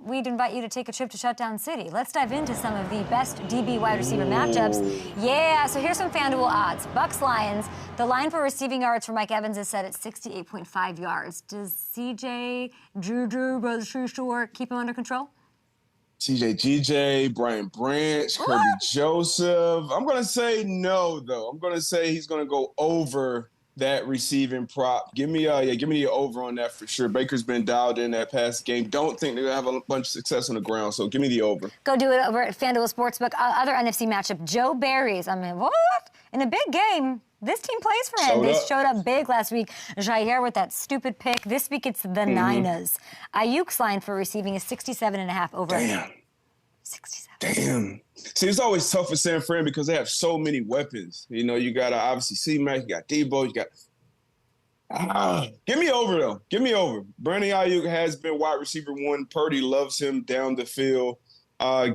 we'd invite you to take a trip to Shutdown City. Let's dive into some of the best DB wide receiver matchups. Yeah, so here's some FanDuel odds. Bucs Lions, the line for receiving yards for Mike Evans is set at 68.5 yards. Does CJ, Juju, by the seashore, keep him under control? GJ, Brian Branch, Kirby Joseph. I'm going to say no, though. I'm going to say he's going to go over that receiving prop. Give me the over on that for sure. Baker's been dialed in that past game. Don't think they're going to have a bunch of success on the ground, so give me the over. Go do it over at FanDuel Sportsbook. Other NFC matchup, Joe Barry's. What? In a big game. This team plays for him. They showed up big last week. Jair with that stupid pick. This week it's the Niners. Ayuk's line for receiving is 67.5 over. Damn. 67. Damn. See, it's always tough for San Fran because they have so many weapons. You got obviously C-Mac, you got Debo, you got... Give me over, though. Give me over. Brandon Ayuk has been wide receiver 1. Purdy loves him down the field.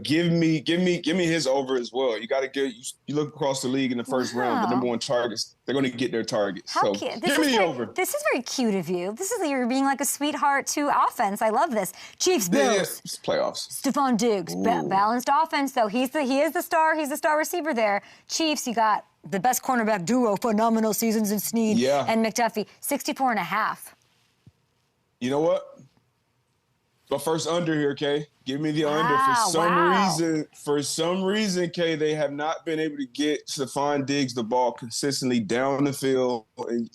Give me his over as well. You got to you look across the league in the first round, the number 1 targets, they're going to get their targets. How cute. Give me the over. This is very cute of you. This is you're being like a sweetheart to offense. I love this. Chiefs, Bills. Yeah, it's playoffs. Stephon Diggs, balanced offense though. He is the star. He's the star receiver there. Chiefs, you got the best cornerback duo, phenomenal seasons in Snead and McDuffie, 64.5. You know what? My first under here, Kay. Give me the under. For some reason, Kay, they have not been able to get Stephon Diggs the ball consistently down the field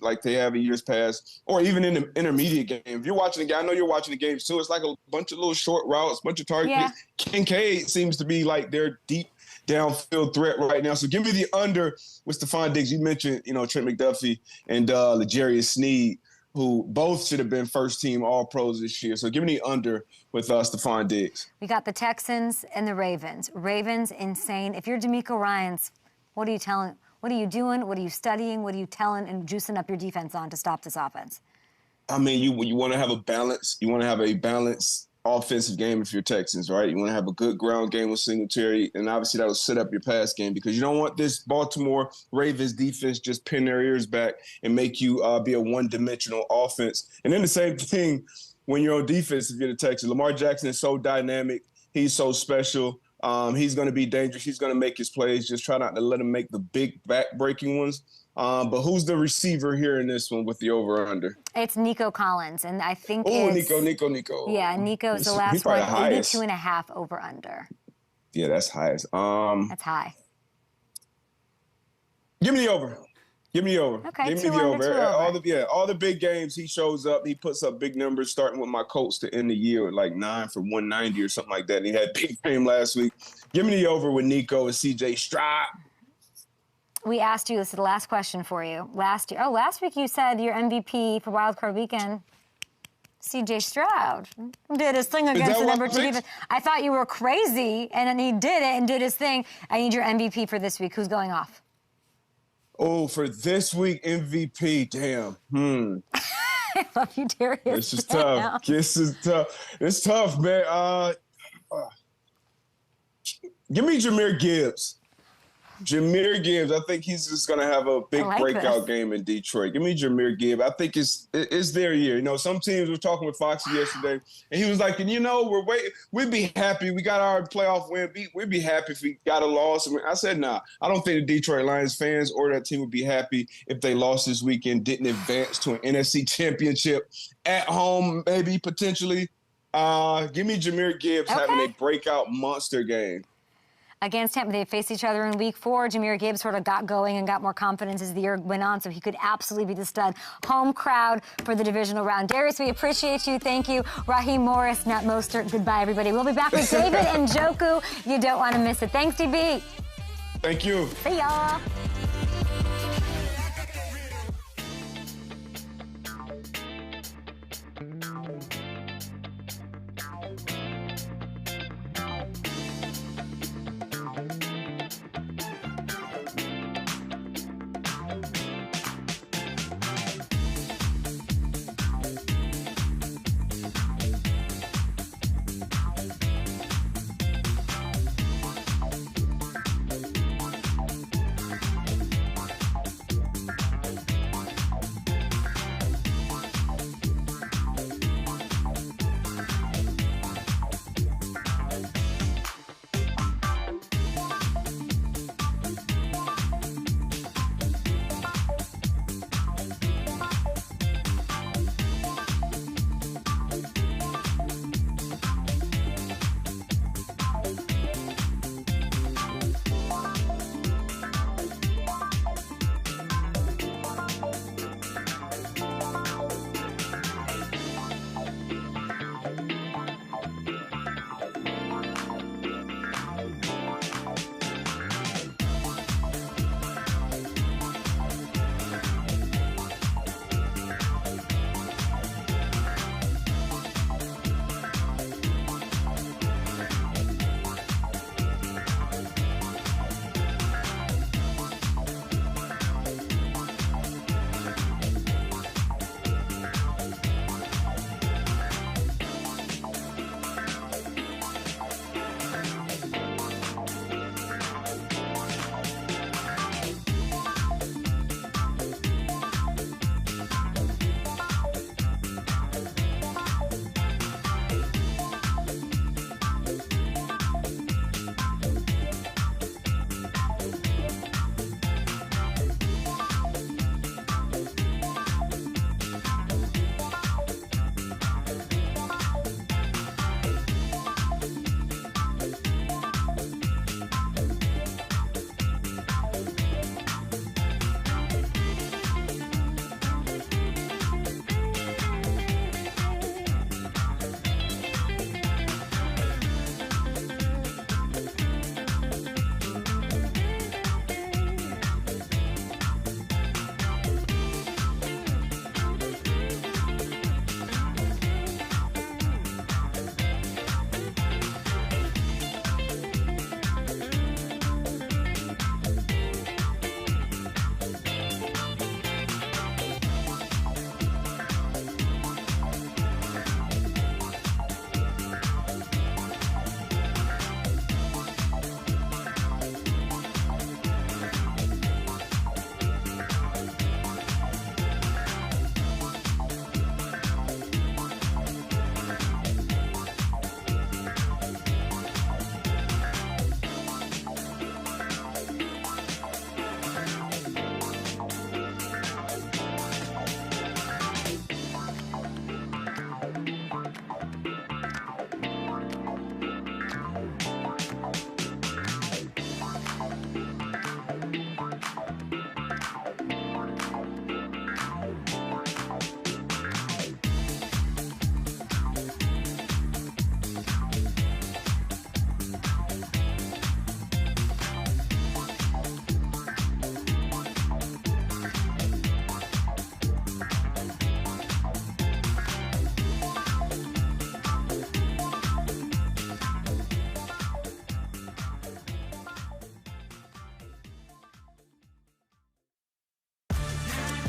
like they have in years past, or even in the intermediate game. If you're watching the game, I know you're watching the games too. It's like a bunch of little short routes, bunch of targets. Yeah. Kincaid seems to be like their deep downfield threat right now. So give me the under with Stephon Diggs. You mentioned, Trent McDuffie and L'Jarius Sneed, who both should have been first-team All-Pros this year. So give me the under with Stephon Diggs. We got the Texans and the Ravens. Ravens, insane. If you're D'Amico Ryans, what are you telling? What are you doing? What are you studying? What are you telling and juicing up your defense on to stop this offense? I mean, you want to have a balance. You want to have a balanced offensive game if you're Texans, right? You want to have a good ground game with Singletary, and obviously that will set up your pass game because you don't want this Baltimore Ravens defense just pin their ears back and make you be a one-dimensional offense. And then the same thing when you're on defense if you're the Texans. Lamar Jackson is so dynamic. He's so special. He's going to be dangerous. He's going to make his plays. Just try not to let him make the big back-breaking ones. But who's the receiver here in this one with the over-under? It's Nico Collins, and I think Nico. Yeah, Nico's the last one, 82.5 over-under. Yeah, that's highest. That's high. Give me the over. Okay, Give me the over. All the big games, he shows up. He puts up big numbers, starting with my Colts to end the year with like 9 for 190 or something like that. And he had a big game last week. Give me the over with Nico and C.J. Stroud. We asked you, this is the last question for you. Last week you said your MVP for Wild Card Weekend, C.J. Stroud, did his thing against the number 2 defense. I thought you were crazy, and then he did it and did his thing. I need your MVP for this week. Who's going off? Oh, for this week, MVP, damn. I love you, Darius. This is tough. It's tough, man. Give me Jahmyr Gibbs. I think he's just going to have a big breakout game in Detroit. Give me Jahmyr Gibbs. I think it's their year. Some teams were talking with Foxy yesterday, and he was like, we're waiting. We'd be happy. We got our playoff win. We'd be happy if we got a loss. I said, nah. I don't think the Detroit Lions fans or that team would be happy if they lost this weekend, didn't advance to an NFC championship at home, maybe, potentially. Give me Jahmyr Gibbs having a breakout monster game. Against Tampa, they faced each other in Week 4. Jahmyr Gibbs sort of got going and got more confidence as the year went on, so he could absolutely be the stud. Home crowd for the divisional round. Darius, we appreciate you. Thank you. Raheem Morris, Matt Mostert. Goodbye, everybody. We'll be back with David and Njoku. You don't want to miss it. Thanks, DB. Thank you. See y'all.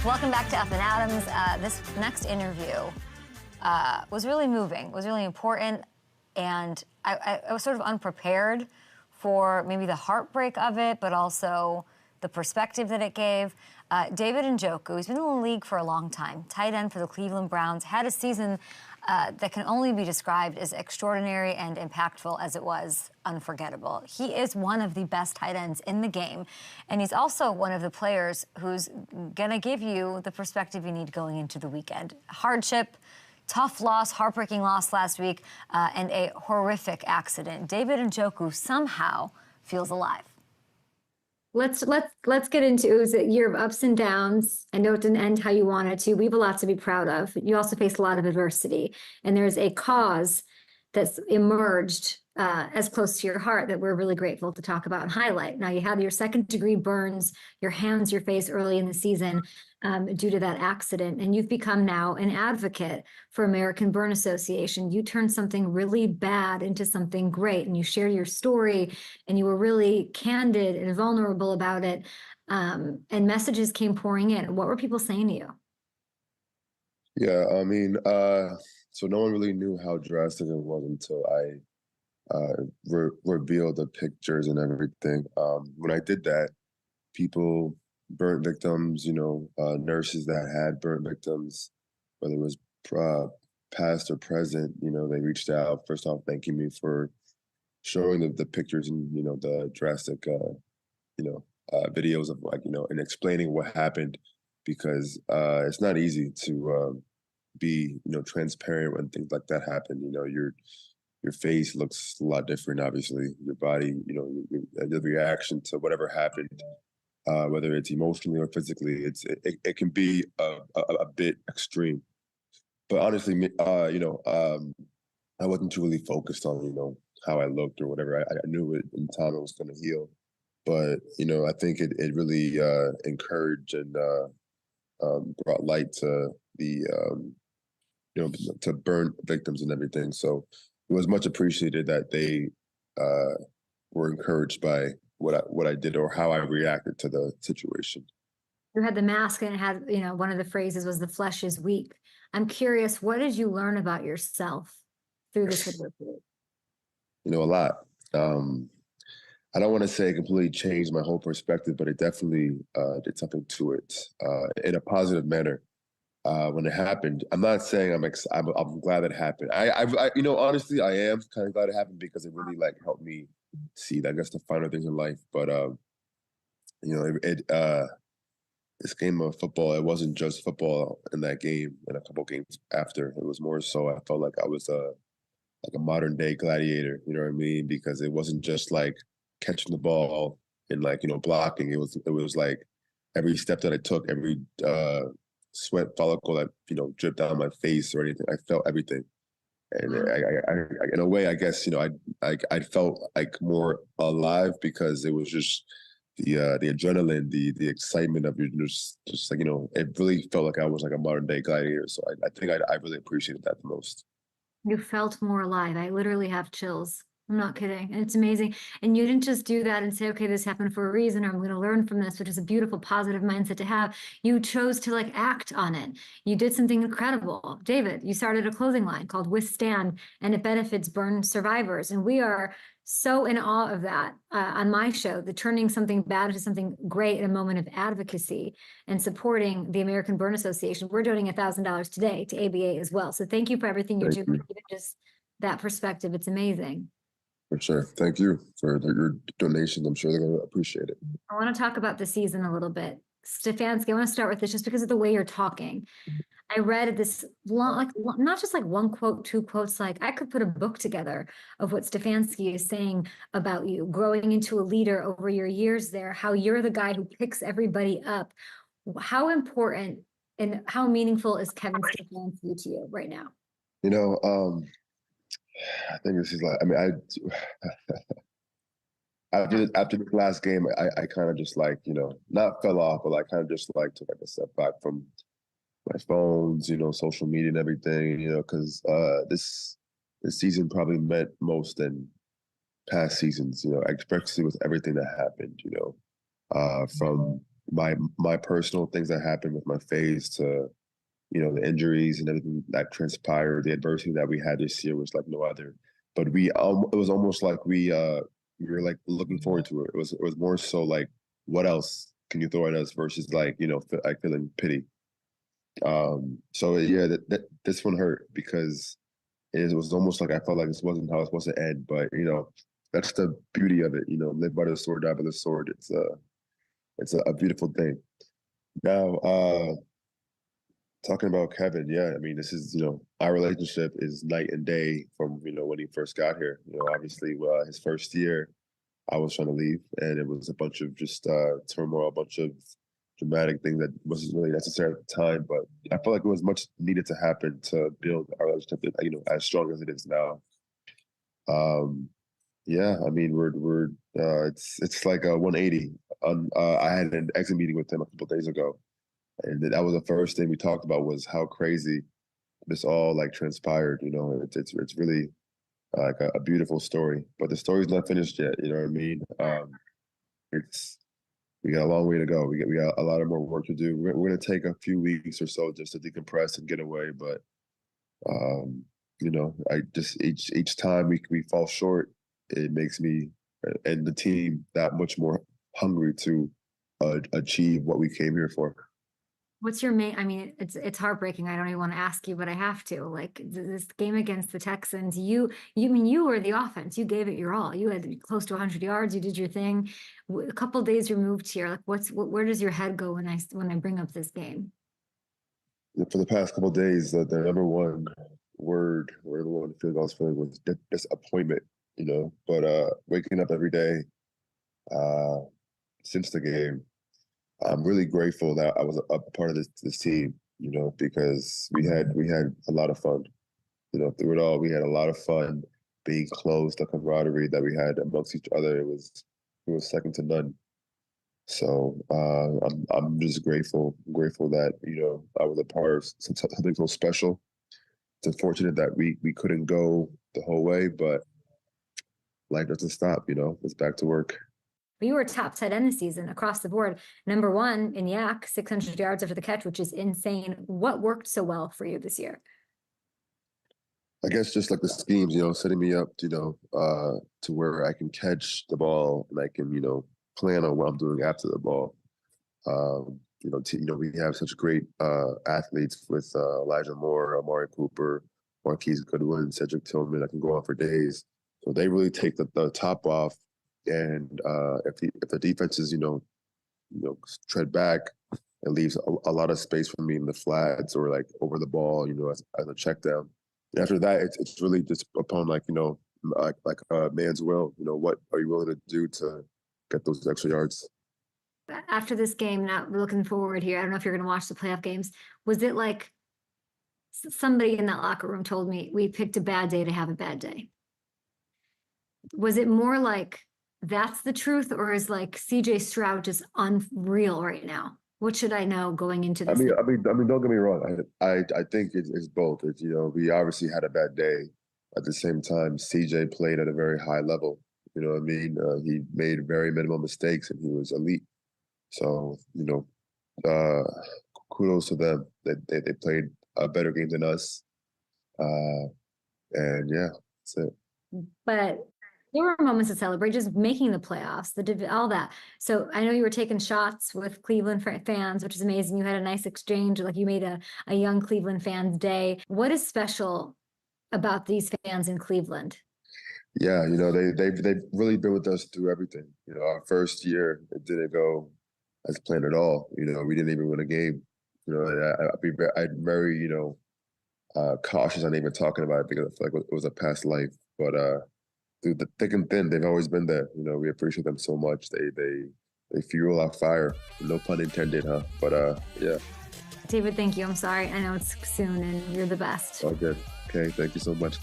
Welcome back to Up and Adams. This next interview was really moving, was really important, and I was sort of unprepared for maybe the heartbreak of it, but also the perspective that it gave. David Njoku, he's been in the league for a long time, tight end for the Cleveland Browns, had a season that can only be described as extraordinary and impactful as it was unforgettable. He is one of the best tight ends in the game, and he's also one of the players who's going to give you the perspective you need going into the weekend. Hardship, tough loss, heartbreaking loss last week, and a horrific accident. David Njoku somehow feels alive. Let's get into, it was a year of ups and downs. I know it didn't end how you wanted to. We have a lot to be proud of. You also faced a lot of adversity, and there's a cause that's emerged as close to your heart that we're really grateful to talk about and highlight. Now, you had your second-degree burns, your hands, your face early in the season due to that accident, and you've become now an advocate for American Burn Association. You turned something really bad into something great, and you shared your story, and you were really candid and vulnerable about it, and messages came pouring in. What were people saying to you? Yeah, I mean, so no one really knew how drastic it was until I revealed the pictures and everything. When I did that, people, burnt victims, nurses that had burnt victims, whether it was past or present, they reached out, first off, thanking me for showing the pictures and, the drastic, videos of and explaining what happened, because it's not easy to be, transparent when things like that happen. Your face looks a lot different, obviously. Your body, the reaction to whatever happened, whether it's emotionally or physically, it can be a bit extreme. But honestly, I wasn't too really focused on, how I looked or whatever. I knew it in time it was going to heal. But, I think it really encouraged and brought light to the, to burn victims and everything. So it was much appreciated that they were encouraged by what I did or how I reacted to the situation. You had the mask, and it had, one of the phrases was "the flesh is weak." I'm curious, what did you learn about yourself through this adversity? A lot. I don't want to say it completely changed my whole perspective, but it definitely did something to it in a positive manner. When it happened, I'm not saying I'm glad that it happened. I honestly, I am kind of glad it happened, because it really helped me see, I guess, the finer things in life. But this game of football, it wasn't just football in that game and a couple games after. It was more so, I felt like I was a modern day gladiator, you know what I mean? Because it wasn't just catching the ball and blocking. It was like every step that I took, every sweat follicle that dripped down my face or anything, I felt everything. And I in a way, I guess, I felt more alive, because it was just the adrenaline, the excitement of just it really felt like I was a modern day gladiator. So I think I really appreciated that the most. You felt more alive. I literally have chills. I'm not kidding. And it's amazing. And you didn't just do that and say, okay, this happened for a reason, or I'm going to learn from this, which is a beautiful, positive mindset to have. You chose to act on it. You did something incredible. David, you started a clothing line called Withstand, and it benefits burn survivors. And we are so in awe of that on my show, the turning something bad into something great in a moment of advocacy and supporting the American Burn Association. We're donating $1,000 today to ABA as well. So thank you for everything you're doing. Even just that perspective, it's amazing. For sure. Thank you for your donations. I'm sure they're going to appreciate it. I want to talk about the season a little bit. Stefanski, I want to start with this just because of the way you're talking. I read this long, not just one quote, two quotes, I could put a book together of what Stefanski is saying about you, growing into a leader over your years there, how you're the guy who picks everybody up. How important and how meaningful is Kevin Stefanski to you right now? I think this is after the last game, I kind of just not fell off, but I kind of just took a step back from my phones, social media and everything, because this season probably meant most than past seasons, especially with everything that happened, from my personal things that happened with my phase to, you know, the injuries and everything that transpired, the adversity that we had this year was like no other. But it was almost like we were like looking forward to it. It was more so like, what else can you throw at us versus like, you know, like feeling pity. So yeah, this one hurt because it was almost like I felt like this wasn't how it's supposed to end. But you know, that's the beauty of it. You know, live by the sword, die by the sword. It's a beautiful thing. Now, talking about Kevin, yeah, I mean, this is, you know, our relationship is night and day from, you know, when he first got here. You know, obviously, his first year, I was trying to leave, and it was a bunch of just turmoil, a bunch of dramatic things that wasn't really necessary at the time. But I felt like it was much needed to happen to build our relationship, you know, as strong as it is now. Yeah, I mean, it's like a 180. I had an exit meeting with him a couple of days ago, and that was the first thing we talked about was how crazy this all like transpired. You know, it's really like a beautiful story, but the story's not finished yet. You know what I mean? We got a long way to go. We got a lot of more work to do. We're gonna take a few weeks or so just to decompress and get away. But you know, I just each time we fall short, it makes me and the team that much more hungry to achieve what we came here for. What's your main? I mean, it's heartbreaking. I don't even want to ask you, but I have to. Like this game against the Texans, you were the offense. You gave it your all. You had close to 100 yards. You did your thing. A couple days removed here. Like, where does your head go when I bring up this game? For the past couple of days, the number one word, or number one feeling I was feeling was disappointment. You know, but waking up every day since the game, I'm really grateful that I was a part of this team, you know, because we had a lot of fun. You know, through it all, we had a lot of fun being close. The camaraderie that we had amongst each other, it was second to none. So I'm just grateful that, you know, I was a part of something so special. It's unfortunate that we couldn't go the whole way, but life doesn't stop, you know. It's back to work. You were top tight end this season across the board. Number one in YAC, 600 yards after the catch, which is insane. What worked so well for you this year? I guess just like the schemes, you know, setting me up, you know, to where I can catch the ball and I can, you know, plan on what I'm doing after the ball. You know, we have such great athletes with Elijah Moore, Amari Cooper, Marquise Goodwin, Cedric Tillman. I can go on for days. So they really take the top off. And if the defense is, you know, tread back, it leaves a lot of space for me in the flats or like over the ball, you know, as a check down. And after that, it's really just upon like, you know, like a man's will. You know, what are you willing to do to get those extra yards? After this game, now looking forward here, I don't know if you're going to watch the playoff games. Was it like somebody in that locker room told me we picked a bad day to have a bad day? Was it more like that's the truth, or is like CJ Stroud just unreal right now? What should I know going into this? I mean, don't get me wrong. I think it's both. It's, you know, we obviously had a bad day. At the same time, CJ played at a very high level. You know what I mean? He made very minimal mistakes, and he was elite. So, you know, kudos to them that they played a better game than us. And yeah, that's it. But there were moments to celebrate, just making the playoffs, all that. So I know you were taking shots with Cleveland fans, which is amazing. You had a nice exchange, like you made a young Cleveland fans day. What is special about these fans in Cleveland? Yeah, you know, they've really been with us through everything. You know, our first year, it didn't go as planned at all. You know, we didn't even win a game. You know, I'm very, you know, cautious on even talking about it because I feel like it was a past life. But through the thick and thin, they've always been there. You know, we appreciate them so much. They fuel our fire. No pun intended, huh? But yeah. David, thank you. I'm sorry. I know it's soon and you're the best. All good. Okay, thank you so much.